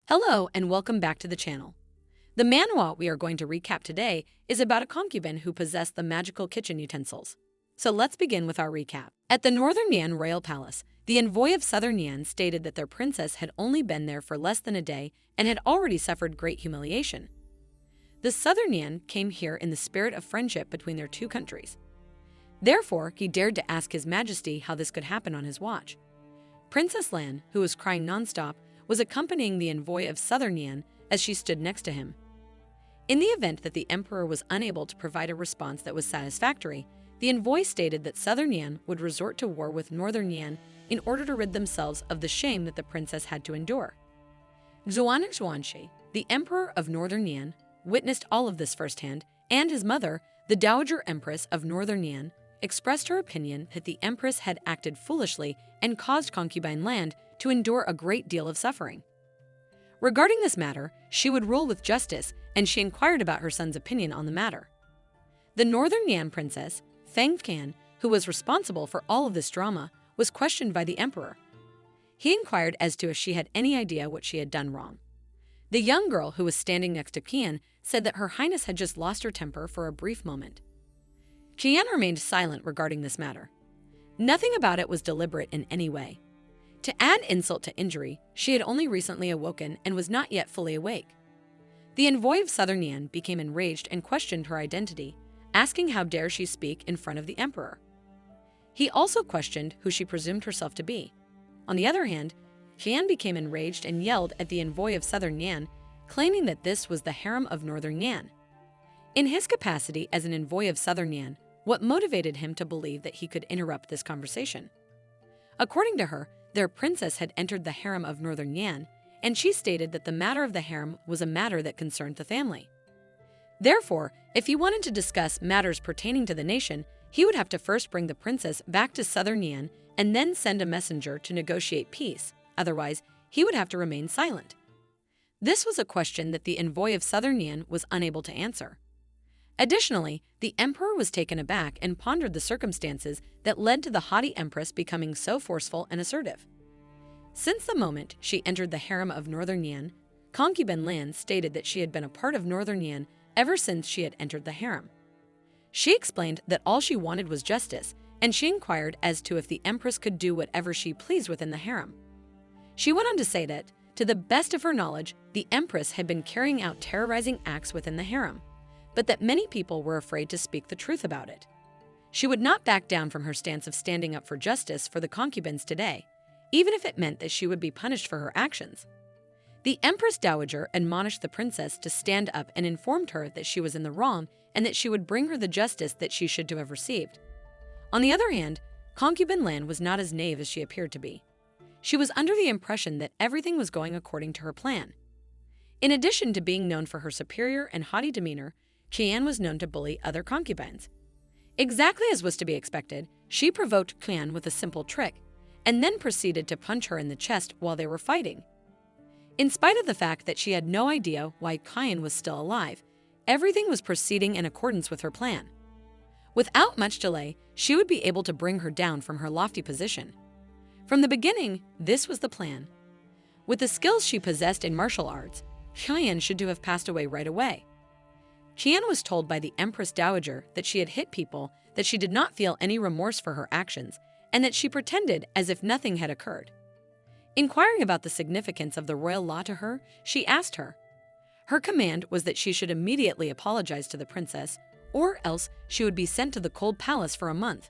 Hello and welcome back to the channel. The manhwa we are going to recap today is about a concubine who possessed the magical kitchen utensils. So let's begin with our recap. At the Northern Yan royal palace, the envoy of Southern Yan stated that their princess had only been there for less than a day and had already suffered great humiliation. The Southern Yan came here in the spirit of friendship between their two countries. Therefore, he dared to ask His Majesty how this could happen on his watch. Princess Lan, who was crying nonstop, was accompanying the envoy of Southern Yan as she stood next to him. In the event that the emperor was unable to provide a response that was satisfactory, the envoy stated that Southern Yan would resort to war with Northern Yan in order to rid themselves of the shame that the princess had to endure. Xuanshi, the emperor of Northern Yan, witnessed all of this firsthand, and his mother, the Dowager Empress of Northern Yan, expressed her opinion that the empress had acted foolishly and caused concubine Land to endure a great deal of suffering. Regarding this matter, she would rule with justice, and she inquired about her son's opinion on the matter. The Northern Yan princess, Fangirl, who was responsible for all of this drama, was questioned by the emperor. He inquired as to if she had any idea what she had done wrong. The young girl who was standing next to Qian said that Her Highness had just lost her temper for a brief moment. Qian remained silent regarding this matter. Nothing about it was deliberate in any way. To add insult to injury, she had only recently awoken and was not yet fully awake. The envoy of Southern Yan became enraged and questioned her identity, asking how dare she speak in front of the emperor. He also questioned who she presumed herself to be. On the other hand, Qian became enraged and yelled at the envoy of Southern Yan, claiming that this was the harem of Northern Yan. In his capacity as an envoy of Southern Yan, what motivated him to believe that he could interrupt this conversation? According to her, their princess had entered the harem of Northern Yan, and she stated that the matter of the harem was a matter that concerned the family. Therefore, if he wanted to discuss matters pertaining to the nation, he would have to first bring the princess back to Southern Yan and then send a messenger to negotiate peace. Otherwise, he would have to remain silent. This was a question that the envoy of Southern Yan was unable to answer. Additionally, the emperor was taken aback and pondered the circumstances that led to the haughty empress becoming so forceful and assertive. Since the moment she entered the harem of Northern Yan, concubine Lan stated that she had been a part of Northern Yan ever since she had entered the harem. She explained that all she wanted was justice, and she inquired as to if the empress could do whatever she pleased within the harem. She went on to say that, to the best of her knowledge, the empress had been carrying out terrorizing acts within the harem, but that many people were afraid to speak the truth about it. She would not back down from her stance of standing up for justice for the concubines today, even if it meant that she would be punished for her actions. The Empress Dowager admonished the princess to stand up and informed her that she was in the wrong and that she would bring her the justice that she should to have received. On the other hand, concubine Lan was not as naive as she appeared to be. She was under the impression that everything was going according to her plan. In addition to being known for her superior and haughty demeanor, Qian was known to bully other concubines. Exactly as was to be expected, she provoked Qian with a simple trick, and then proceeded to punch her in the chest while they were fighting. In spite of the fact that she had no idea why Qian was still alive, everything was proceeding in accordance with her plan. Without much delay, she would be able to bring her down from her lofty position. From the beginning, this was the plan. With the skills she possessed in martial arts, Qian should have passed away right away. Qian was told by the Empress Dowager that she had hit people, that she did not feel any remorse for her actions, and that she pretended as if nothing had occurred. Inquiring about the significance of the royal law to her, she asked her. Her command was that she should immediately apologize to the princess, or else she would be sent to the cold palace for a month,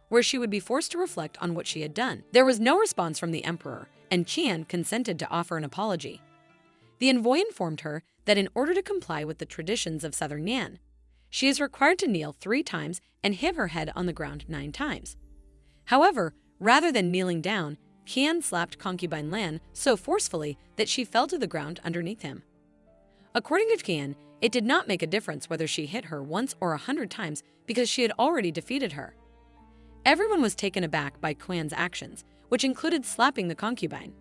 where she would be forced to reflect on what she had done. There was no response from the emperor, and Qian consented to offer an apology. The envoy informed her that in order to comply with the traditions of Southern Yan, she is required to kneel 3 times and hit her head on the ground 9 times. However, rather than kneeling down, Qian slapped concubine Lan so forcefully that she fell to the ground underneath him. According to Qian, it did not make a difference whether she hit her once or 100 times because she had already defeated her. Everyone was taken aback by Qian's actions, which included slapping the concubine.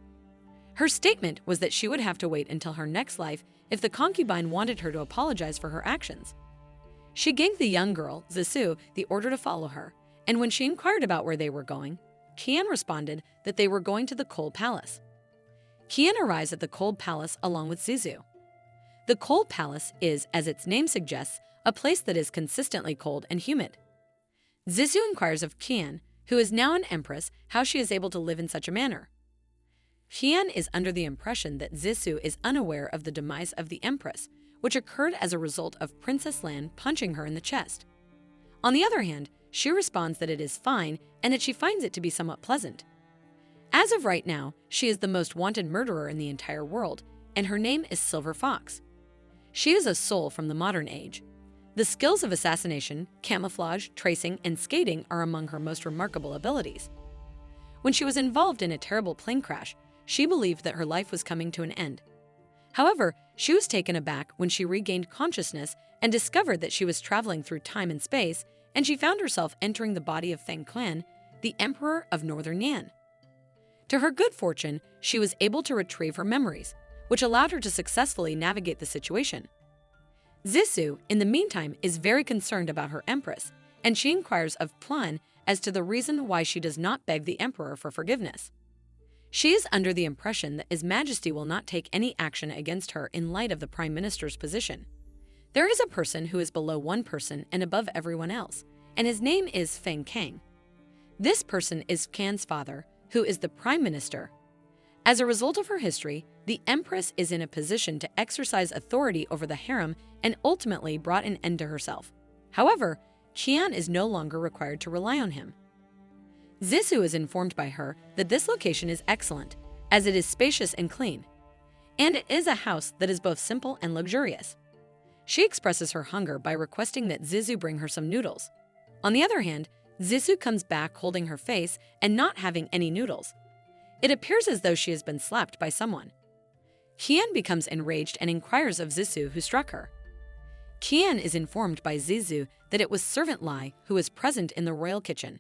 Her statement was that she would have to wait until her next life if the concubine wanted her to apologize for her actions. She gave the young girl, Zisu, the order to follow her, and when she inquired about where they were going, Qian responded that they were going to the cold palace. Qian arrives at the cold palace along with Zizu. The cold palace is, as its name suggests, a place that is consistently cold and humid. Zizu inquires of Qian, who is now an empress, how she is able to live in such a manner. Qian is under the impression that Zizu is unaware of the demise of the empress, which occurred as a result of Princess Lan punching her in the chest. On the other hand, she responds that it is fine and that she finds it to be somewhat pleasant. As of right now, she is the most wanted murderer in the entire world, and her name is Silver Fox. She is a soul from the modern age. The skills of assassination, camouflage, tracing, and skating are among her most remarkable abilities. When she was involved in a terrible plane crash, she believed that her life was coming to an end. However, she was taken aback when she regained consciousness and discovered that she was traveling through time and space, and she found herself entering the body of Fang Quan, the Emperor of Northern Yan. To her good fortune, she was able to retrieve her memories, which allowed her to successfully navigate the situation. Zisu, in the meantime, is very concerned about her empress, and she inquires of Plan as to the reason why she does not beg the emperor for forgiveness. She is under the impression that His Majesty will not take any action against her in light of the Prime Minister's position. There is a person who is below one person and above everyone else, and his name is Feng Kang. This person is Kan's father, who is the Prime Minister. As a result of her history, the Empress is in a position to exercise authority over the harem and ultimately brought an end to herself. However, Qian is no longer required to rely on him. Zisu is informed by her that this location is excellent, as it is spacious and clean, and it is a house that is both simple and luxurious. She expresses her hunger by requesting that Zisu bring her some noodles. On the other hand, Zisu comes back holding her face and not having any noodles. It appears as though she has been slapped by someone. Qian becomes enraged and inquires of Zisu who struck her. Qian is informed by Zizu that it was servant Lai who was present in the royal kitchen.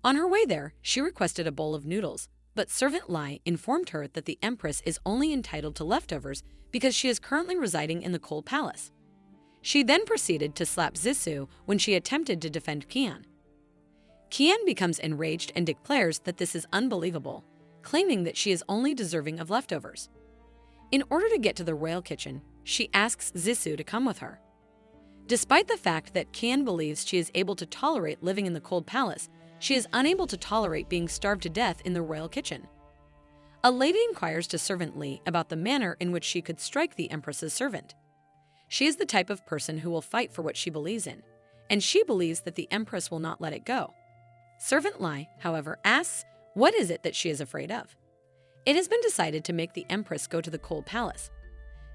On her way there, she requested a bowl of noodles, but servant Lai informed her that the Empress is only entitled to leftovers because she is currently residing in the cold palace. She then proceeded to slap Zisu when she attempted to defend Qian. Qian becomes enraged and declares that this is unbelievable, claiming that she is only deserving of leftovers. In order to get to the royal kitchen, she asks Zisu to come with her. Despite the fact that Qian believes she is able to tolerate living in the cold palace, she is unable to tolerate being starved to death in the royal kitchen. A lady inquires to servant Li about the manner in which she could strike the Empress's servant. She is the type of person who will fight for what she believes in, and she believes that the Empress will not let it go. Servant Lai, however, asks what is it that she is afraid of. It has been decided to make the Empress go to the cold palace.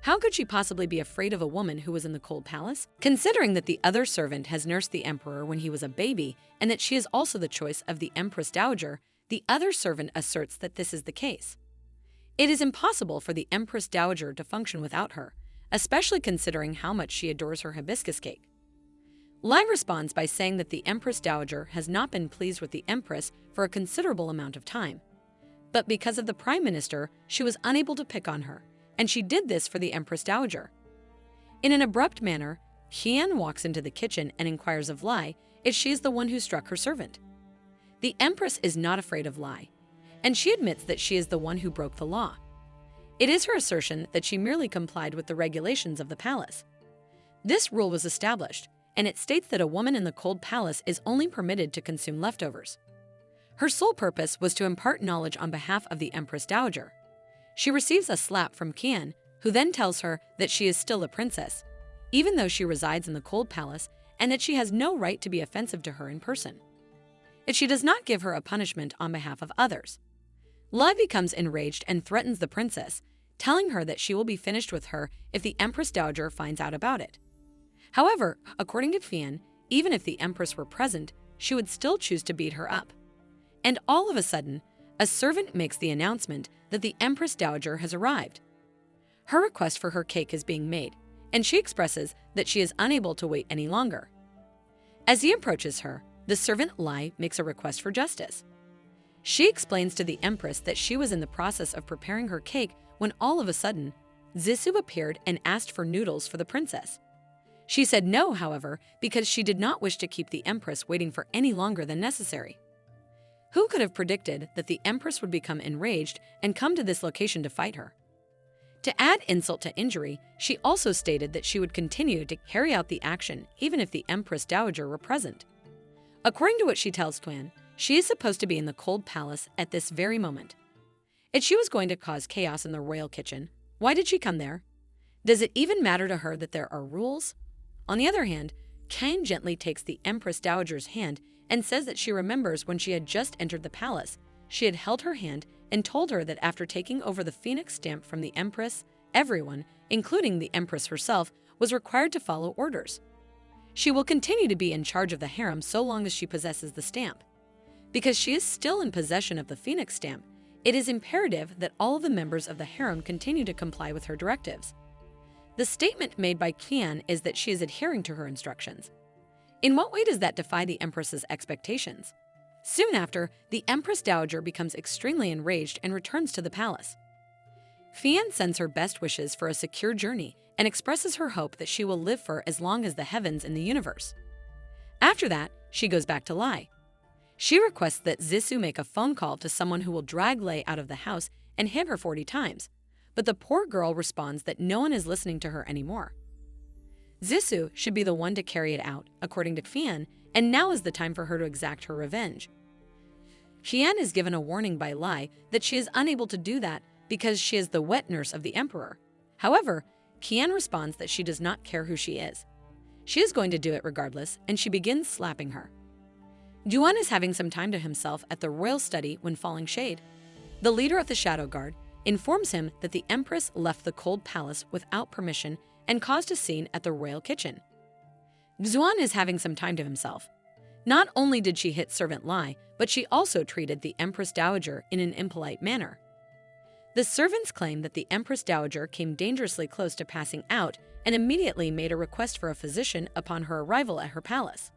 How could she possibly be afraid of a woman who was in the cold palace, considering that the other servant has nursed the emperor when he was a baby and that she is also the choice of the Empress Dowager? The other servant asserts that this is the case. It is impossible for the Empress Dowager to function without her, especially considering how much she adores her hibiscus cake. Lai responds by saying that the Empress Dowager has not been pleased with the Empress for a considerable amount of time. But because of the Prime Minister, she was unable to pick on her, and she did this for the Empress Dowager. In an abrupt manner, Qian walks into the kitchen and inquires of Lai if she is the one who struck her servant. The Empress is not afraid of Lai, and she admits that she is the one who broke the law. It is her assertion that she merely complied with the regulations of the palace. This rule was established, and it states that a woman in the cold palace is only permitted to consume leftovers. Her sole purpose was to impart knowledge on behalf of the Empress Dowager. She receives a slap from Qian, who then tells her that she is still a princess, even though she resides in the cold palace, and that she has no right to be offensive to her in person, if she does not give her a punishment on behalf of others. Lai becomes enraged and threatens the princess, telling her that she will be finished with her if the Empress Dowager finds out about it. However, according to Qian, even if the Empress were present, she would still choose to beat her up. And all of a sudden, a servant makes the announcement that the Empress Dowager has arrived. Her request for her cake is being made, and she expresses that she is unable to wait any longer. As he approaches her, the servant Lai makes a request for justice. She explains to the Empress that she was in the process of preparing her cake when all of a sudden, Zisu appeared and asked for noodles for the princess. She said no, however, because she did not wish to keep the Empress waiting for any longer than necessary. Who could have predicted that the Empress would become enraged and come to this location to fight her? To add insult to injury, she also stated that she would continue to carry out the action even if the Empress Dowager were present. According to what she tells Tuan, she is supposed to be in the cold palace at this very moment. If she was going to cause chaos in the royal kitchen, why did she come there? Does it even matter to her that there are rules? On the other hand, Kane gently takes the Empress Dowager's hand and says that she remembers when she had just entered the palace, she had held her hand and told her that after taking over the phoenix stamp from the Empress, everyone, including the Empress herself, was required to follow orders. She will continue to be in charge of the harem so long as she possesses the stamp. Because she is still in possession of the phoenix stamp, it is imperative that all of the members of the harem continue to comply with her directives. The statement made by Kian is that she is adhering to her instructions. In what way does that defy the Empress's expectations? Soon after, the Empress Dowager becomes extremely enraged and returns to the palace. Fian sends her best wishes for a secure journey and expresses her hope that she will live for as long as the heavens in the universe. After that, she goes back to Lai. She requests that Zissou make a phone call to someone who will drag Lei out of the house and hit her 40 times, but the poor girl responds that no one is listening to her anymore. Zissou should be the one to carry it out, according to Fian, and now is the time for her to exact her revenge. Qian is given a warning by Lai that she is unable to do that because she is the wet nurse of the emperor. However, Qian responds that she does not care who she is. She is going to do it regardless, and she begins slapping her. Juan is having some time to himself at the royal study when falling shade. The leader of the Shadow Guard informs him that the Empress left the cold palace without permission and caused a scene at the royal kitchen. Xuan is having some time to himself. Not only did she hit servant Lai, but she also treated the Empress Dowager in an impolite manner. The servants claim that the Empress Dowager came dangerously close to passing out and immediately made a request for a physician upon her arrival at her palace.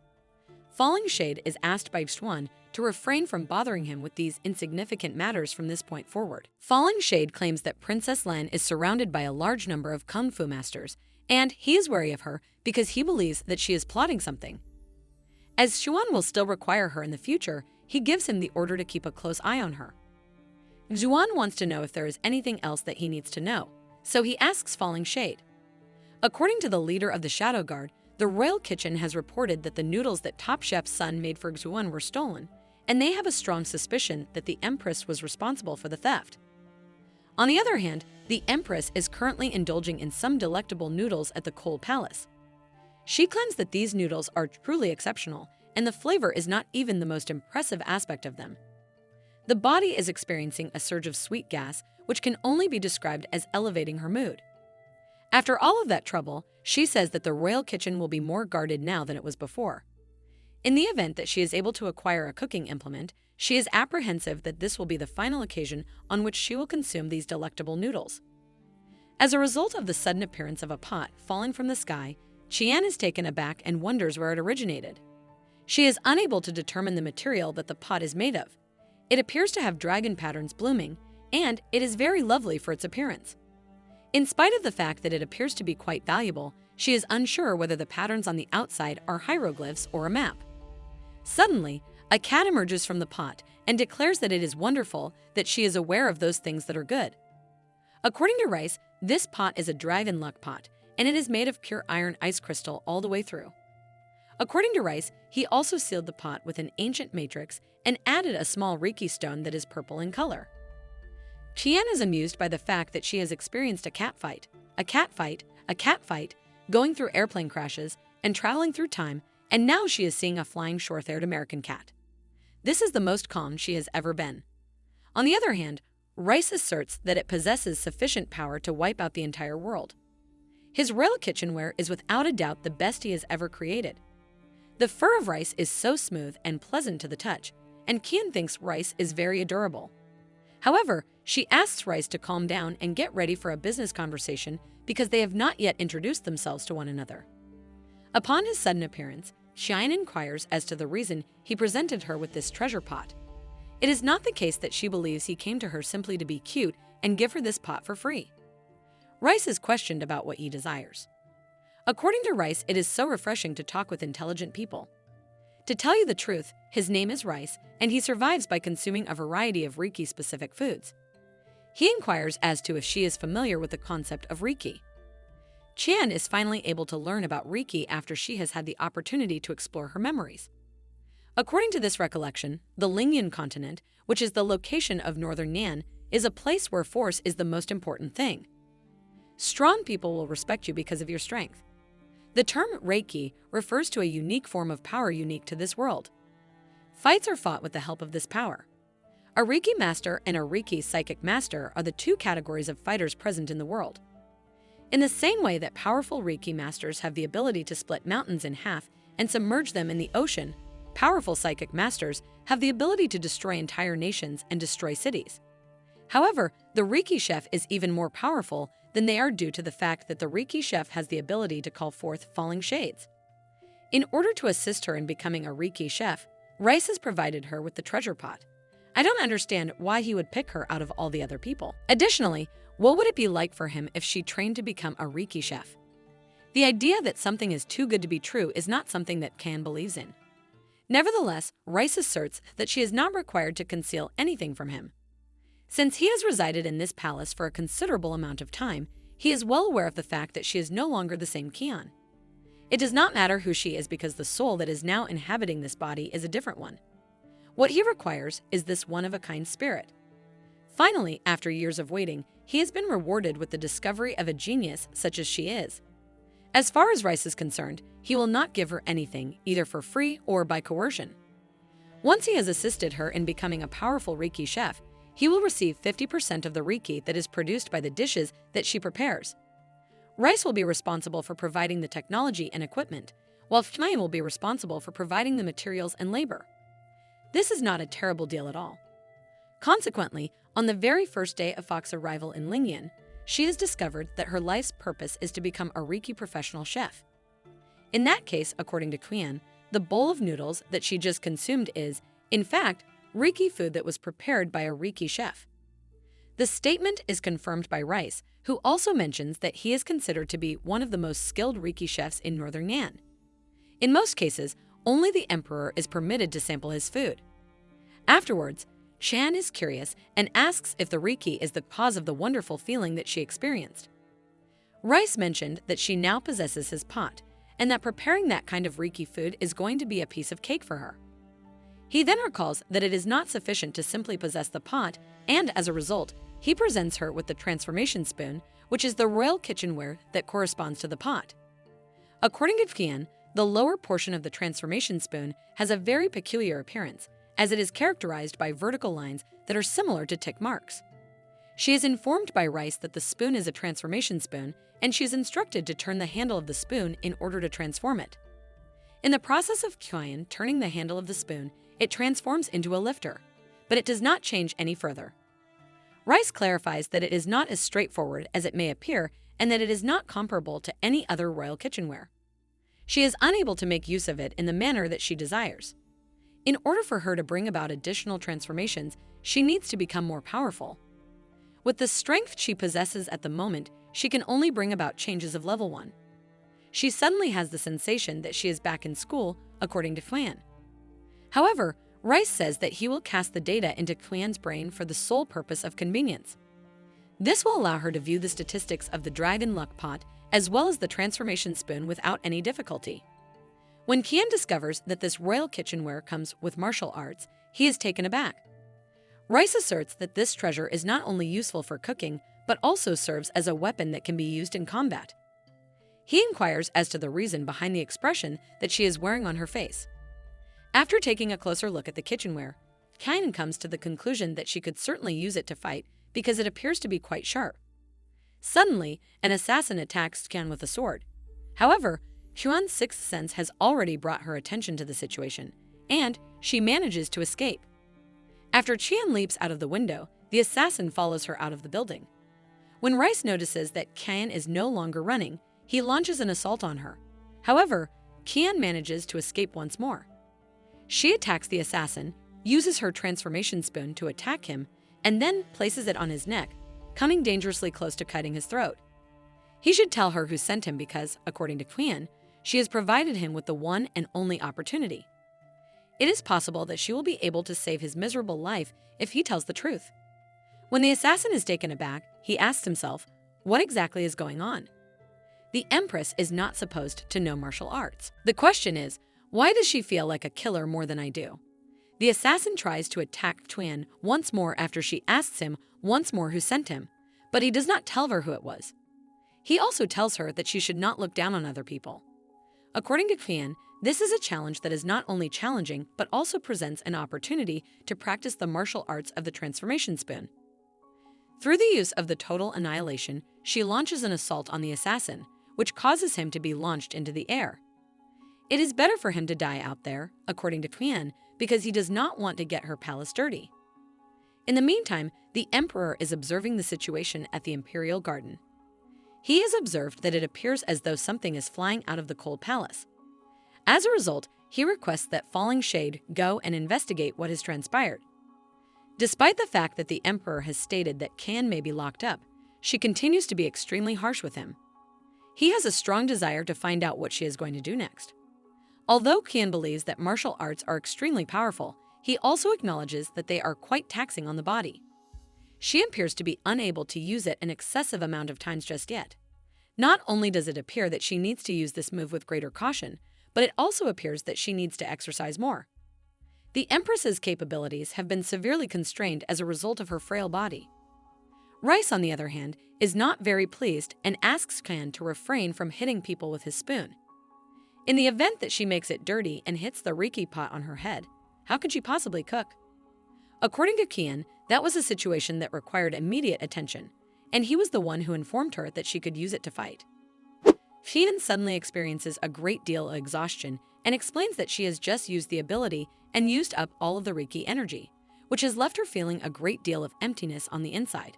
Falling Shade is asked by Xuan to refrain from bothering him with these insignificant matters from this point forward. Falling Shade claims that Princess Lan is surrounded by a large number of kung fu masters, and he is wary of her because he believes that she is plotting something. As Xuan will still require her in the future, he gives him the order to keep a close eye on her. Xuan wants to know if there is anything else that he needs to know, so he asks Falling Shade. According to the leader of the Shadow Guard, the royal kitchen has reported that the noodles that Top Chef's son made for Xuan were stolen, and they have a strong suspicion that the Empress was responsible for the theft. On the other hand, the Empress is currently indulging in some delectable noodles at the Cold Palace. She claims that these noodles are truly exceptional, and the flavor is not even the most impressive aspect of them. The body is experiencing a surge of sweet gas, which can only be described as elevating her mood. After all of that trouble, she says that the royal kitchen will be more guarded now than it was before. In the event that she is able to acquire a cooking implement, she is apprehensive that this will be the final occasion on which she will consume these delectable noodles. As a result of the sudden appearance of a pot falling from the sky, Qian is taken aback and wonders where it originated. She is unable to determine the material that the pot is made of. It appears to have dragon patterns blooming, and it is very lovely for its appearance. In spite of the fact that it appears to be quite valuable, she is unsure whether the patterns on the outside are hieroglyphs or a map. Suddenly, a cat emerges from the pot and declares that it is wonderful that she is aware of those things that are good. According to Rice, this pot is a dragon luck pot, and it is made of pure iron ice crystal all the way through. According to Rice, he also sealed the pot with an ancient matrix and added a small Reiki stone that is purple in color. Qian is amused by the fact that she has experienced a cat fight, going through airplane crashes and traveling through time, and now she is seeing a flying short-haired American cat. This is the most calm she has ever been. On the other hand, Rice asserts that it possesses sufficient power to wipe out the entire world. His royal kitchenware is without a doubt the best he has ever created. The fur of Rice is so smooth and pleasant to the touch, and Qian thinks Rice is very adorable. However, she asks Rice to calm down and get ready for a business conversation because they have not yet introduced themselves to one another. Upon his sudden appearance, Qian inquires as to the reason he presented her with this treasure pot. It is not the case that she believes he came to her simply to be cute and give her this pot for free. Rice is questioned about what he desires. According to Rice, it is so refreshing to talk with intelligent people. To tell you the truth, His name is Rice, and he survives by consuming a variety of Reiki-specific foods. He inquires as to if she is familiar with the concept of Reiki. Chan is finally able to learn about Reiki after she has had the opportunity to explore her memories. According to this recollection, the Lingyan continent, which is the location of northern Nan, is a place where force is the most important thing. Strong people will respect you because of your strength. The term Reiki refers to a unique form of power unique to this world. Fights are fought with the help of this power. A Reiki master and a Reiki psychic master are the two categories of fighters present in the world. In the same way that powerful Reiki masters have the ability to split mountains in half and submerge them in the ocean, powerful psychic masters have the ability to destroy entire nations and destroy cities. However, the Reiki chef is even more powerful than they are due to the fact that the Reiki chef has the ability to call forth falling shades. In order to assist her in becoming a Reiki chef, Rice has provided her with the treasure pot. I don't understand why he would pick her out of all the other people. Additionally, what would it be like for him if she trained to become a Reiki chef? The idea that something is too good to be true is not something that Can believes in. Nevertheless, Rice asserts that she is not required to conceal anything from him. Since he has resided in this palace for a considerable amount of time, he is well aware of the fact that she is no longer the same Kian. It does not matter who she is because the soul that is now inhabiting this body is a different one. What he requires is this one-of-a-kind spirit. Finally, after years of waiting, he has been rewarded with the discovery of a genius such as she is. As far as Rice is concerned, he will not give her anything, either for free or by coercion. Once he has assisted her in becoming a powerful Reiki chef, he will receive 50% of the Reiki that is produced by the dishes that she prepares. Rice will be responsible for providing the technology and equipment, while Fmain will be responsible for providing the materials and labor. This is not a terrible deal at all. Consequently, on the very first day of Fox's arrival in Lingyan, she has discovered that her life's purpose is to become a Reiki professional chef. In that case, according to Qian, the bowl of noodles that she just consumed is, in fact, Reiki food that was prepared by a Reiki chef. The statement is confirmed by Rice, who also mentions that he is considered to be one of the most skilled Reiki chefs in northern Nan. In most cases, only the emperor is permitted to sample his food. Afterwards, Chan is curious and asks if the Reiki is the cause of the wonderful feeling that she experienced. Rice mentioned that she now possesses his pot, and that preparing that kind of Reiki food is going to be a piece of cake for her. He then recalls that it is not sufficient to simply possess the pot, and as a result, he presents her with the transformation spoon, which is the royal kitchenware that corresponds to the pot. According to Qian, the lower portion of the transformation spoon has a very peculiar appearance, as it is characterized by vertical lines that are similar to tick marks. She is informed by Rice that the spoon is a transformation spoon, and she is instructed to turn the handle of the spoon in order to transform it. In the process of Qian turning the handle of the spoon, it transforms into a lifter, but it does not change any further. Rice clarifies that it is not as straightforward as it may appear and that it is not comparable to any other royal kitchenware. She is unable to make use of it in the manner that she desires. In order for her to bring about additional transformations, she needs to become more powerful. With the strength she possesses at the moment, she can only bring about changes of level 1. She suddenly has the sensation that she is back in school, according to Fan. However, Rice says that he will cast the data into Qian's brain for the sole purpose of convenience. This will allow her to view the statistics of the dragon luck pot as well as the transformation spoon without any difficulty. When Qian discovers that this royal kitchenware comes with martial arts, he is taken aback. Rice asserts that this treasure is not only useful for cooking, but also serves as a weapon that can be used in combat. He inquires as to the reason behind the expression that she is wearing on her face. After taking a closer look at the kitchenware, Qian comes to the conclusion that she could certainly use it to fight because it appears to be quite sharp. Suddenly, an assassin attacks Qian with a sword. However, Qian's sixth sense has already brought her attention to the situation, and she manages to escape. After Qian leaps out of the window, the assassin follows her out of the building. When Rice notices that Qian is no longer running, he launches an assault on her. However, Qian manages to escape once more. She attacks the assassin, uses her transformation spoon to attack him, and then places it on his neck, coming dangerously close to cutting his throat. He should tell her who sent him because, according to Qian, she has provided him with the one and only opportunity. It is possible that she will be able to save his miserable life if he tells the truth. When the assassin is taken aback, he asks himself, what exactly is going on? The Empress is not supposed to know martial arts. The question is, why does she feel like a killer more than I do? The assassin tries to attack Tuan once more after she asks him once more who sent him, but he does not tell her who it was. He also tells her that she should not look down on other people. According to Tuan, this is a challenge that is not only challenging but also presents an opportunity to practice the martial arts of the transformation spoon. Through the use of the total annihilation, she launches an assault on the assassin, which causes him to be launched into the air. It is better for him to die out there, according to Tuan, because he does not want to get her palace dirty. In the meantime, the emperor is observing the situation at the imperial garden. He has observed that it appears as though something is flying out of the cold palace. As a result, he requests that Falling Shade go and investigate what has transpired. Despite the fact that the emperor has stated that Kan may be locked up, she continues to be extremely harsh with him. He has a strong desire to find out what she is going to do next. Although Kan believes that martial arts are extremely powerful, he also acknowledges that they are quite taxing on the body. She appears to be unable to use it an excessive amount of times just yet. Not only does it appear that she needs to use this move with greater caution, but it also appears that she needs to exercise more. The Empress's capabilities have been severely constrained as a result of her frail body. Rice, on the other hand, is not very pleased and asks Kan to refrain from hitting people with his spoon. In the event that she makes it dirty and hits the Reiki pot on her head, how could she possibly cook? According to Kan, that was a situation that required immediate attention, and he was the one who informed her that she could use it to fight. Kan suddenly experiences a great deal of exhaustion and explains that she has just used the ability and used up all of the Reiki energy, which has left her feeling a great deal of emptiness on the inside.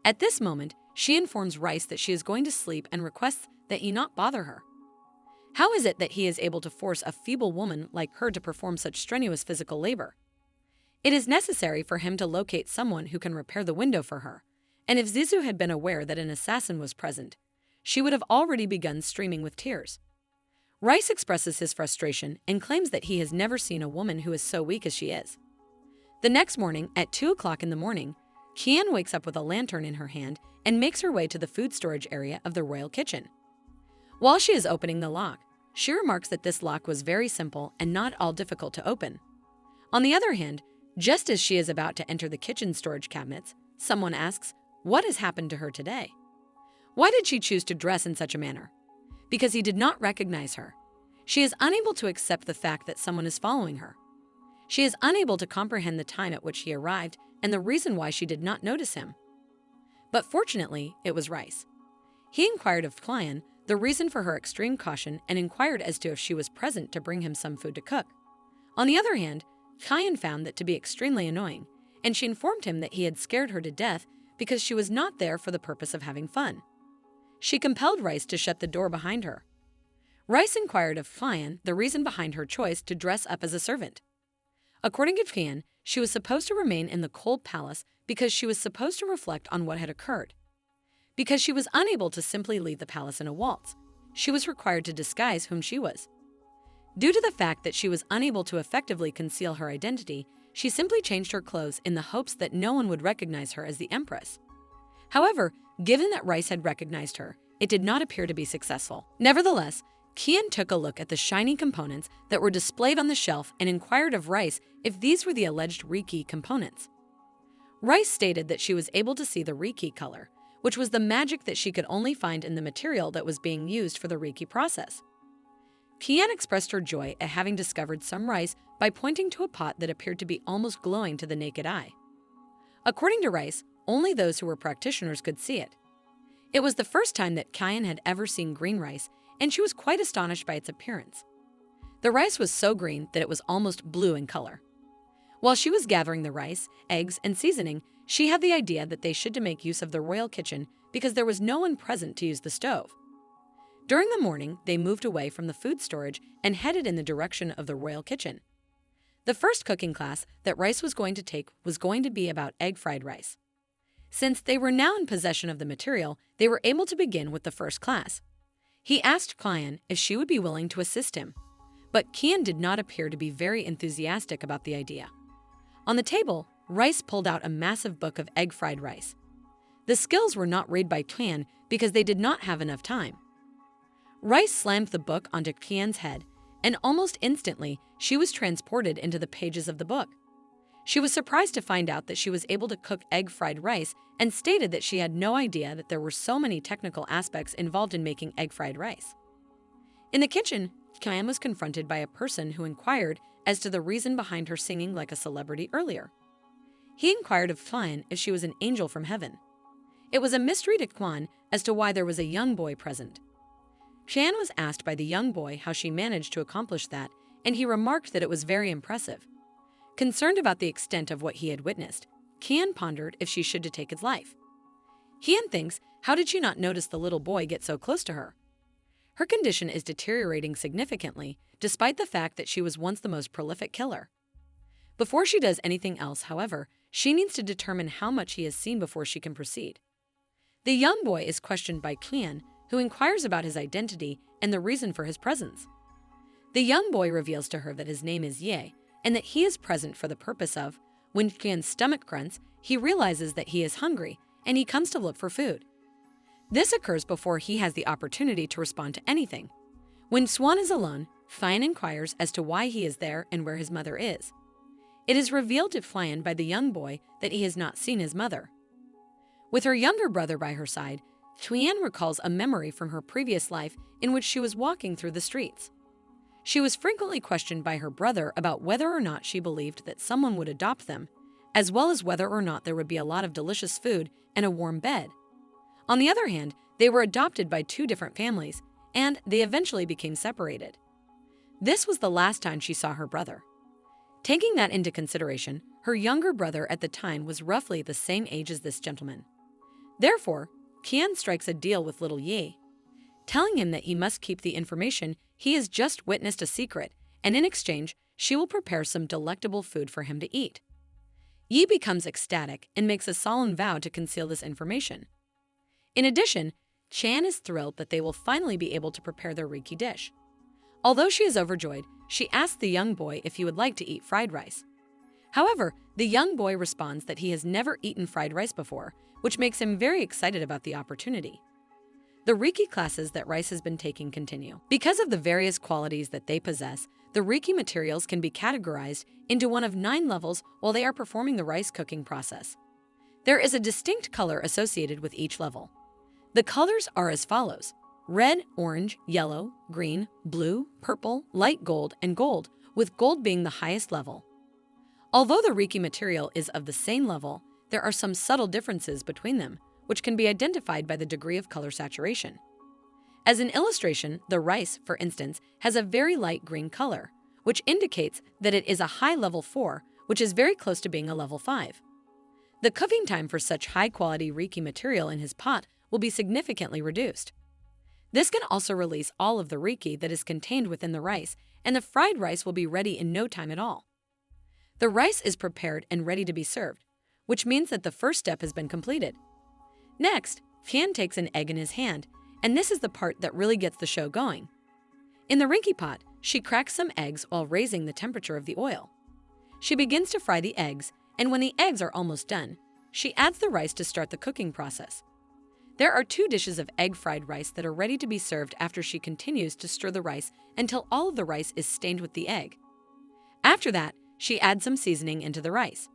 At this moment, she informs Rice that she is going to sleep and requests that he not bother her. How is it that he is able to force a feeble woman like her to perform such strenuous physical labor? It is necessary for him to locate someone who can repair the window for her, and if Zizou had been aware that an assassin was present, she would have already begun streaming with tears. Rice expresses his frustration and claims that he has never seen a woman who is so weak as she is. The next morning, at 2 o'clock in the morning, Kan wakes up with a lantern in her hand and makes her way to the food storage area of the royal kitchen. While she is opening the lock, she remarks that this lock was very simple and not all difficult to open. On the other hand, just as she is about to enter the kitchen storage cabinets, someone asks, what has happened to her today? Why did she choose to dress in such a manner? Because he did not recognize her. She is unable to accept the fact that someone is following her. She is unable to comprehend the time at which he arrived and the reason why she did not notice him. But fortunately, it was Rice. He inquired of Kan the reason for her extreme caution and inquired as to if she was present to bring him some food to cook. On the other hand, Kan found that to be extremely annoying, and she informed him that he had scared her to death because she was not there for the purpose of having fun. She compelled Rice to shut the door behind her. Rice inquired of Kan the reason behind her choice to dress up as a servant. According to Kan, she was supposed to remain in the cold palace because she was supposed to reflect on what had occurred. Because she was unable to simply leave the palace in a waltz, she was required to disguise whom she was. Due to the fact that she was unable to effectively conceal her identity, she simply changed her clothes in the hopes that no one would recognize her as the Empress. However, given that Rice had recognized her, it did not appear to be successful. Nevertheless, Kan took a look at the shiny components that were displayed on the shelf and inquired of Rice if these were the alleged Reiki components. Rice stated that she was able to see the Reiki color, which was the magic that she could only find in the material that was being used for the Reiki process. Kan expressed her joy at having discovered some rice by pointing to a pot that appeared to be almost glowing to the naked eye. According to Rice, only those who were practitioners could see it. It was the first time that Kan had ever seen green rice, and she was quite astonished by its appearance. The rice was so green that it was almost blue in color. While she was gathering the rice, eggs, and seasoning, she had the idea that they should make use of the royal kitchen because there was no one present to use the stove. During the morning, they moved away from the food storage and headed in the direction of the royal kitchen. The first cooking class that Rice was going to take was going to be about egg fried rice. Since they were now in possession of the material, they were able to begin with the first class. He asked Kan if she would be willing to assist him, but Kian did not appear to be very enthusiastic about the idea. On the table, Rice pulled out a massive book of egg-fried rice. The skills were not read by Kian because they did not have enough time. Rice slammed the book onto Kian's head, and almost instantly, she was transported into the pages of the book. She was surprised to find out that she was able to cook egg-fried rice and stated that she had no idea that there were so many technical aspects involved in making egg-fried rice. In the kitchen, Kian was confronted by a person who inquired as to the reason behind her singing like a celebrity earlier. He inquired of Kian if she was an angel from heaven. It was a mystery to Kian as to why there was a young boy present. Kian was asked by the young boy how she managed to accomplish that, and he remarked that it was very impressive. Concerned about the extent of what he had witnessed, Kian pondered if she should take his life. Kian thinks, how did she not notice the little boy get so close to her? Her condition is deteriorating significantly, despite the fact that she was once the most prolific killer. Before she does anything else, however, she needs to determine how much he has seen before she can proceed. The young boy is questioned by Kian, who inquires about his identity and the reason for his presence. The young boy reveals to her that his name is Ye, and that he is present for the purpose of, when Kian's stomach grunts, he realizes that he is hungry, and he comes to look for food. This occurs before he has the opportunity to respond to anything. When Swan is alone, Kian inquires as to why he is there and where his mother is. It is revealed to Kian by the young boy that he has not seen his mother. With her younger brother by her side, Kian recalls a memory from her previous life in which she was walking through the streets. She was frequently questioned by her brother about whether or not she believed that someone would adopt them, as well as whether or not there would be a lot of delicious food and a warm bed. On the other hand, they were adopted by two different families, and they eventually became separated. This was the last time she saw her brother. Taking that into consideration, her younger brother at the time was roughly the same age as this gentleman. Therefore, Kian strikes a deal with little Ye, telling him that he must keep the information he has just witnessed a secret, and in exchange, she will prepare some delectable food for him to eat. Yi becomes ecstatic and makes a solemn vow to conceal this information. In addition, Chan is thrilled that they will finally be able to prepare their Riki dish. Although she is overjoyed, she asks the young boy if he would like to eat fried rice. However, the young boy responds that he has never eaten fried rice before, which makes him very excited about the opportunity. The Riki classes that Rice has been taking continue. Because of the various qualities that they possess, the Riki materials can be categorized into one of 9 levels while they are performing the rice cooking process. There is a distinct color associated with each level. The colors are as follows: red, orange, yellow, green, blue, purple, light gold, and gold, with gold being the highest level. Although the Riki material is of the same level, there are some subtle differences between them, which can be identified by the degree of color saturation. As an illustration, the rice, for instance, has a very light green color, which indicates that it is a high level 4, which is very close to being a level 5. The cooking time for such high-quality Riki material in his pot will be significantly reduced. This can also release all of the Riki that is contained within the rice, and the fried rice will be ready in no time at all. The rice is prepared and ready to be served, which means that the first step has been completed. Next, Kian takes an egg in his hand, and this is the part that really gets the show going. In the Riki pot, she cracks some eggs while raising the temperature of the oil. She begins to fry the eggs, and when the eggs are almost done, she adds the rice to start the cooking process. There are 2 dishes of egg-fried rice that are ready to be served after she continues to stir the rice until all of the rice is stained with the egg. After that, she adds some seasoning into the rice.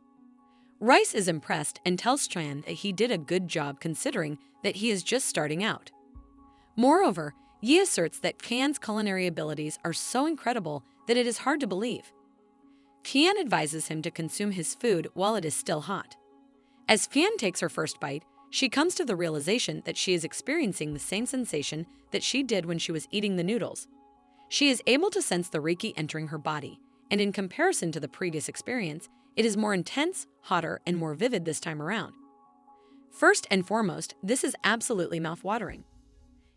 Rice is impressed and tells Chan that he did a good job considering that he is just starting out. Moreover, Yi asserts that Kian's culinary abilities are so incredible that it is hard to believe. Kian advises him to consume his food while it is still hot. As Kian takes her first bite, she comes to the realization that she is experiencing the same sensation that she did when she was eating the noodles. She is able to sense the Riki entering her body, and in comparison to the previous experience, it is more intense, hotter, and more vivid this time around. First and foremost, this is absolutely mouth-watering.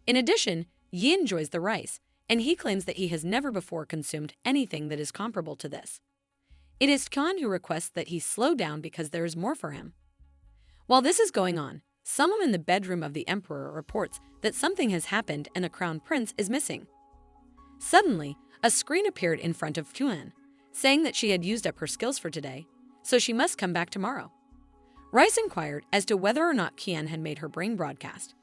In addition, Yi enjoys the rice, and he claims that he has never before consumed anything that is comparable to this. It is Kian who requests that he slow down because there is more for him. While this is going on, someone in the bedroom of the emperor reports that something has happened and the crown prince is missing. Suddenly, A screen appeared in front of Tuan, saying that she had used up her skills for today, so she must come back tomorrow. Rice inquired as to whether or not Kian had made her brain broadcast.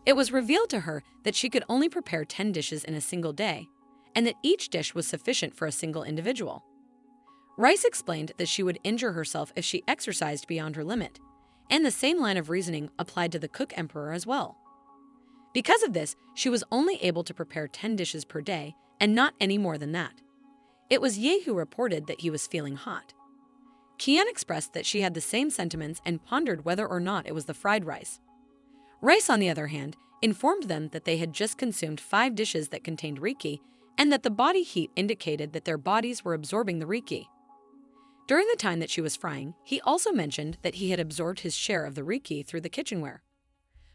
It was revealed to her that she could only prepare 10 dishes in a single day, and that each dish was sufficient for a single individual. Rice explained that she would injure herself if she exercised beyond her limit, and the same line of reasoning applied to the cook emperor as well. Because of this, she was only able to prepare 10 dishes per day, and not any more than that. It was Ye who reported that he was feeling hot. Kian expressed that she had the same sentiments and pondered whether or not it was the fried rice. Rice, on the other hand, informed them that they had just consumed 5 dishes that contained Reiki, and that the body heat indicated that their bodies were absorbing the Reiki. During the time that she was frying, he also mentioned that he had absorbed his share of the Reiki through the kitchenware.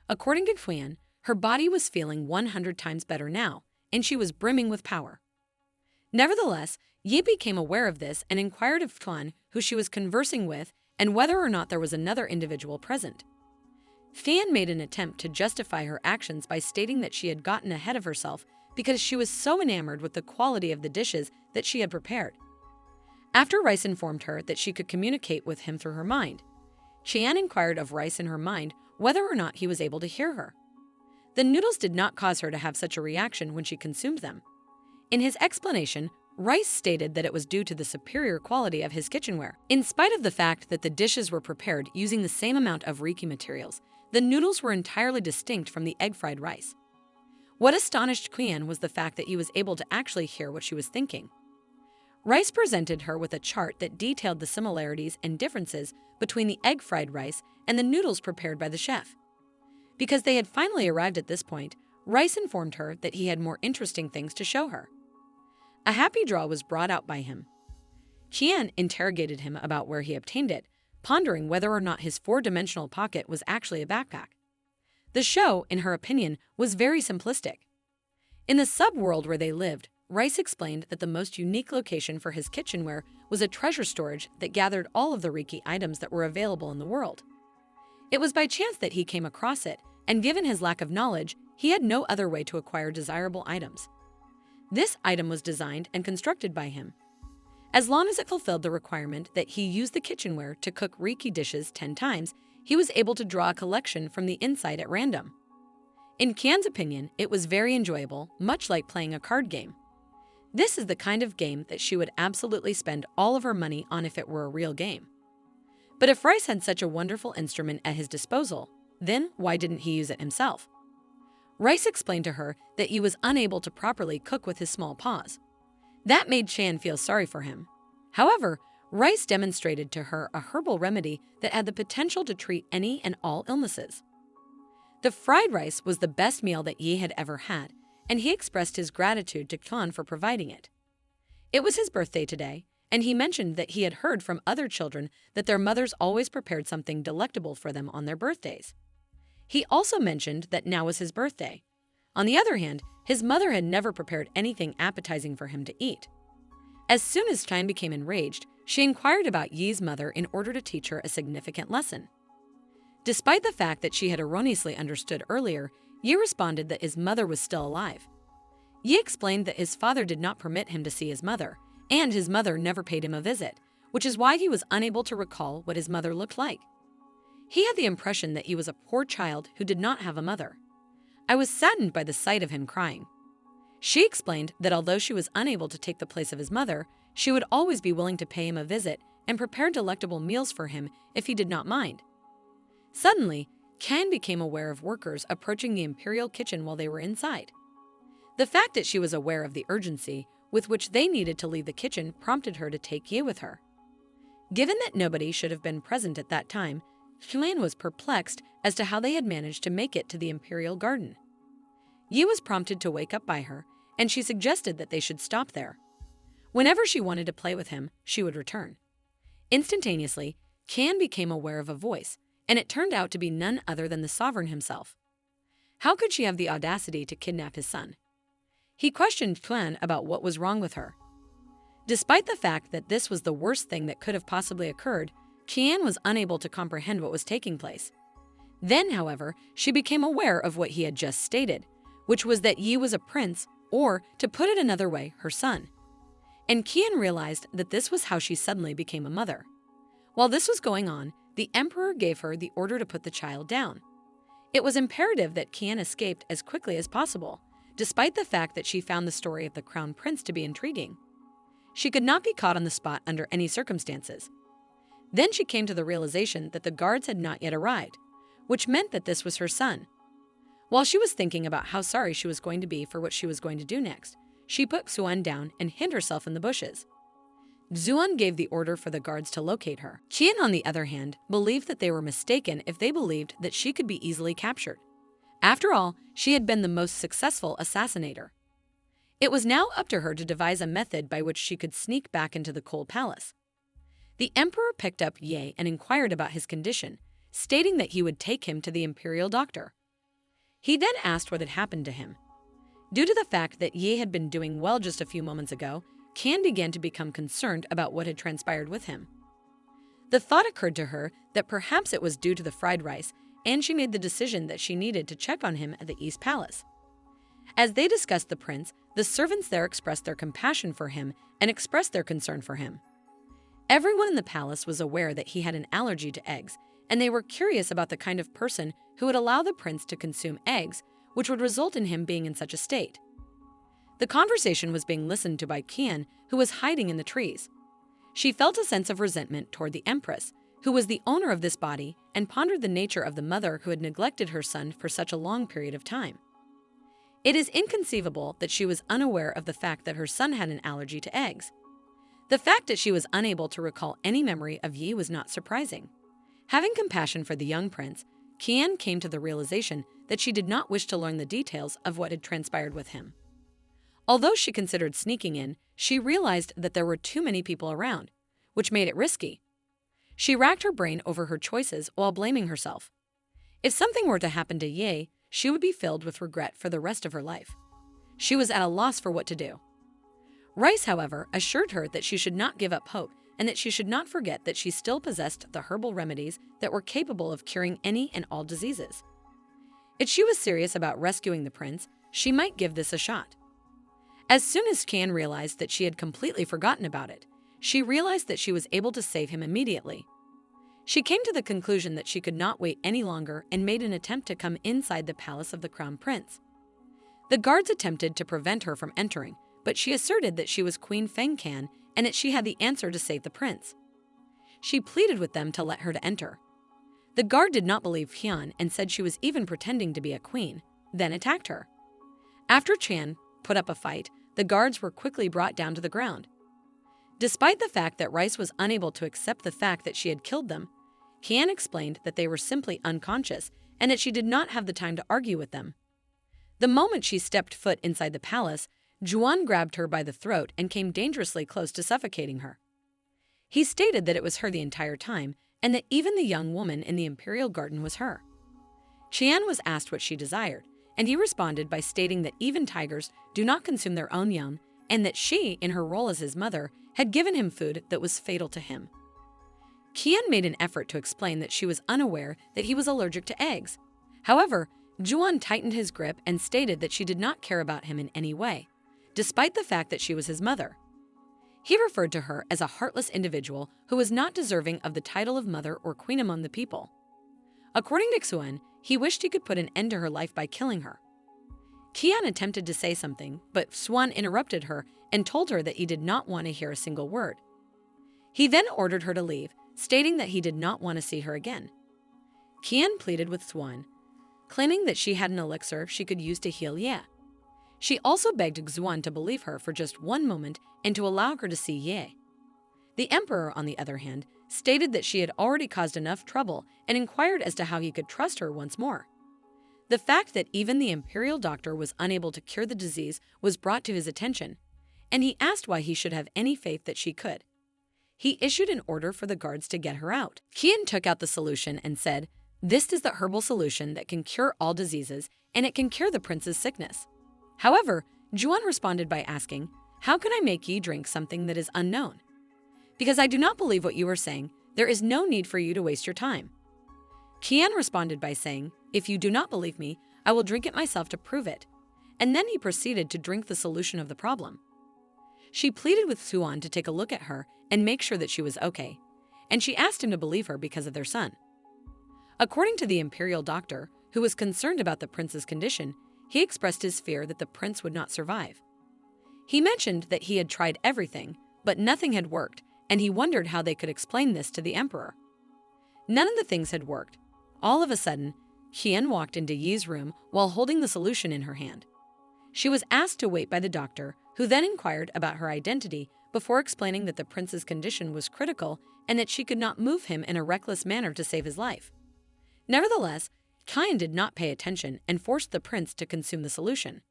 According to Fuan, her body was feeling 100 times better now, and she was brimming with power. Nevertheless, Yi became aware of this and inquired of Tuan who she was conversing with and whether or not there was another individual present. Fan made an attempt to justify her actions by stating that she had gotten ahead of herself because she was so enamored with the quality of the dishes that she had prepared. After Rice informed her that she could communicate with him through her mind, Chian inquired of Rice in her mind whether or not he was able to hear her. The noodles did not cause her to have such a reaction when she consumed them. In his explanation, Rice stated that it was due to the superior quality of his kitchenware. In spite of the fact that the dishes were prepared using the same amount of Reiki materials, the noodles were entirely distinct from the egg-fried rice. What astonished Qian was the fact that he was able to actually hear what she was thinking. Rice presented her with a chart that detailed the similarities and differences between the egg-fried rice and the noodles prepared by the chef. Because they had finally arrived at this point, Rice informed her that he had more interesting things to show her. A happy draw was brought out by him. Qian interrogated him about where he obtained it, pondering whether or not his 4-dimensional pocket was actually a backpack. The show, in her opinion, was very simplistic. In the sub-world where they lived, Rice explained that the most unique location for his kitchenware was a treasure storage that gathered all of the Reiki items that were available in the world. It was by chance that he came across it, and given his lack of knowledge, he had no other way to acquire desirable items. This item was designed and constructed by him. As long as it fulfilled the requirement that he use the kitchenware to cook Reiki dishes 10 times, he was able to draw a collection from the inside at random. In Kian's opinion, it was very enjoyable, much like playing a card game. This is the kind of game that she would absolutely spend all of her money on if it were a real game. But if Rice had such a wonderful instrument at his disposal, then why didn't he use it himself? Rice explained to her that he was unable to properly cook with his small paws. That made Chan feel sorry for him. However, Rice demonstrated to her a herbal remedy that had the potential to treat any and all illnesses. The fried rice was the best meal that Yi had ever had, and he expressed his gratitude to Khan for providing it. It was his birthday today, and he mentioned that he had heard from other children that their mothers always prepared something delectable for them on their birthdays. He also mentioned that now was his birthday. On the other hand, his mother had never prepared anything appetizing for him to eat. As soon as Chan became enraged, she inquired about Yi's mother in order to teach her a significant lesson. Despite the fact that she had erroneously understood earlier, Yi responded that his mother was still alive. Yi explained that his father did not permit him to see his mother, and his mother never paid him a visit, which is why he was unable to recall what his mother looked like. He had the impression that he was a poor child who did not have a mother. I was saddened by the sight of him crying. She explained that although she was unable to take the place of his mother, she would always be willing to pay him a visit and prepare delectable meals for him if he did not mind. Suddenly, Kan became aware of workers approaching the imperial kitchen while they were inside. The fact that she was aware of the urgency with which they needed to leave the kitchen prompted her to take Ye with her. Given that nobody should have been present at that time, Xuan was perplexed as to how they had managed to make it to the imperial garden. Yi was prompted to wake up by her, and she suggested that they should stop there. Whenever she wanted to play with him, she would return. Instantaneously, Kan became aware of a voice, and it turned out to be none other than the sovereign himself. How could she have the audacity to kidnap his son? He questioned Tuan about what was wrong with her. Despite the fact that this was the worst thing that could have possibly occurred, Qian was unable to comprehend what was taking place. Then, however, she became aware of what he had just stated, which was that Yi was a prince or, to put it another way, her son. And Qian realized that this was how she suddenly became a mother. While this was going on, the emperor gave her the order to put the child down. It was imperative that Qian escaped as quickly as possible, despite the fact that she found the story of the crown prince to be intriguing. She could not be caught on the spot under any circumstances. Then she came to the realization that the guards had not yet arrived, which meant that this was her son. While she was thinking about how sorry she was going to be for what she was going to do next, she put Xuan down and hid herself in the bushes. Xuan gave the order for the guards to locate her. Qian, on the other hand, believed that they were mistaken if they believed that she could be easily captured. After all, she had been the most successful assassinator. It was now up to her to devise a method by which she could sneak back into the cold palace. The emperor picked up Ye and inquired about his condition, stating that he would take him to the imperial doctor. He then asked what had happened to him. Due to the fact that Ye had been doing well just a few moments ago, Qian began to become concerned about what had transpired with him. The thought occurred to her that perhaps it was due to the fried rice, and she made the decision that she needed to check on him at the East Palace. As they discussed the prince, the servants there expressed their compassion for him and expressed their concern for him. Everyone in the palace was aware that he had an allergy to eggs, and they were curious about the kind of person who would allow the prince to consume eggs, which would result in him being in such a state. The conversation was being listened to by Qian, who was hiding in the trees. She felt a sense of resentment toward the empress, who was the owner of this body, and pondered the nature of the mother who had neglected her son for such a long period of time. It is inconceivable that she was unaware of the fact that her son had an allergy to eggs. The fact that she was unable to recall any memory of Yi was not surprising. Having compassion for the young prince, Qian came to the realization that she did not wish to learn the details of what had transpired with him. Although she considered sneaking in, she realized that there were too many people around, which made it risky. She racked her brain over her choices while blaming herself. If something were to happen to Ye, she would be filled with regret for the rest of her life. She was at a loss for what to do. Rice, however, assured her that she should not give up hope and that she should not forget that she still possessed the herbal remedies that were capable of curing any and all diseases. If she was serious about rescuing the prince, she might give this a shot. As soon as Qian realized that she had completely forgotten about it, she realized that she was able to save him immediately. She came to the conclusion that she could not wait any longer and made an attempt to come inside the palace of the crown prince. The guards attempted to prevent her from entering, but she asserted that she was Queen Fengcan and that she had the answer to save the prince. She pleaded with them to let her to enter. The guard did not believe Qian and said she was even pretending to be a queen, then attacked her. After Qian put up a fight, the guards were quickly brought down to the ground. Despite the fact that Rice was unable to accept the fact that she had killed them, Qian explained that they were simply unconscious and that she did not have the time to argue with them. The moment she stepped foot inside the palace, Juan grabbed her by the throat and came dangerously close to suffocating her. He stated that it was her the entire time and that even the young woman in the imperial garden was her. Qian was asked what she desired, and he responded by stating that even tigers do not consume their own young and that she, in her role as his mother, had given him food that was fatal to him. Qian made an effort to explain that she was unaware that he was allergic to eggs. However, Juan tightened his grip and stated that she did not care about him in any way, despite the fact that she was his mother. He referred to her as a heartless individual who was not deserving of the title of mother or queen among the people. According to Xuan, he wished he could put an end to her life by killing her. Qian attempted to say something, but Xuan interrupted her and told her that he did not want to hear a single word. He then ordered her to leave, stating that he did not want to see her again. Qian pleaded with Xuan, claiming that she had an elixir she could use to heal Ye. She also begged Xuan to believe her for just one moment and to allow her to see Ye. The emperor, on the other hand, stated that she had already caused enough trouble and inquired as to how he could trust her once more. The fact that even the imperial doctor was unable to cure the disease was brought to his attention, and he asked why he should have any faith that she could. He issued an order for the guards to get her out. Qian took out the solution and said, "This is the herbal solution that can cure all diseases, and it can cure the prince's sickness." However, Juan responded by asking, "How can I make ye drink something that is unknown? Because I do not believe what you are saying, there is no need for you to waste your time." Qian responded by saying, "If you do not believe me, I will drink it myself to prove it." and then he proceeded to drink the solution of the problem. She pleaded with Xuan to take a look at her and make sure that she was okay, and she asked him to believe her because of their son. According to the imperial doctor, who was concerned about the prince's condition, he expressed his fear that the prince would not survive. He mentioned that he had tried everything, but nothing had worked, and he wondered how they could explain this to the emperor. None of the things had worked. All of a sudden, Qian walked into Yi's room while holding the solution in her hand. She was asked to wait by the doctor, who then inquired about her identity before explaining that the prince's condition was critical and that she could not move him in a reckless manner to save his life. Nevertheless, Qian did not pay attention and forced the prince to consume the solution.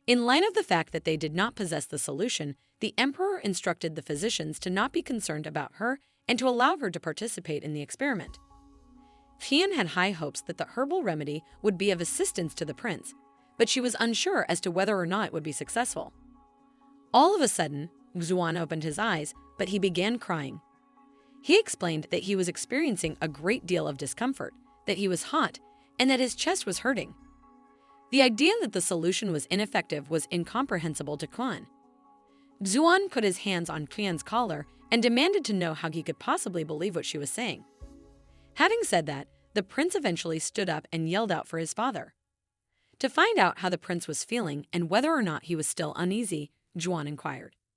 In light of the fact that they did not possess the solution, the emperor instructed the physicians to not be concerned about her and to allow her to participate in the experiment. Qian had high hopes that the herbal remedy would be of assistance to the prince, but she was unsure as to whether or not it would be successful. All of a sudden, Xuan opened his eyes, but he began crying. He explained that he was experiencing a great deal of discomfort, that he was hot, and that his chest was hurting. The idea that the solution was ineffective was incomprehensible to Qian. Xuan put his hands on Qian's collar and demanded to know how he could possibly believe what she was saying. Having said that, the prince eventually stood up and yelled out for his father. To find out how the prince was feeling and whether or not he was still uneasy, Xuan inquired.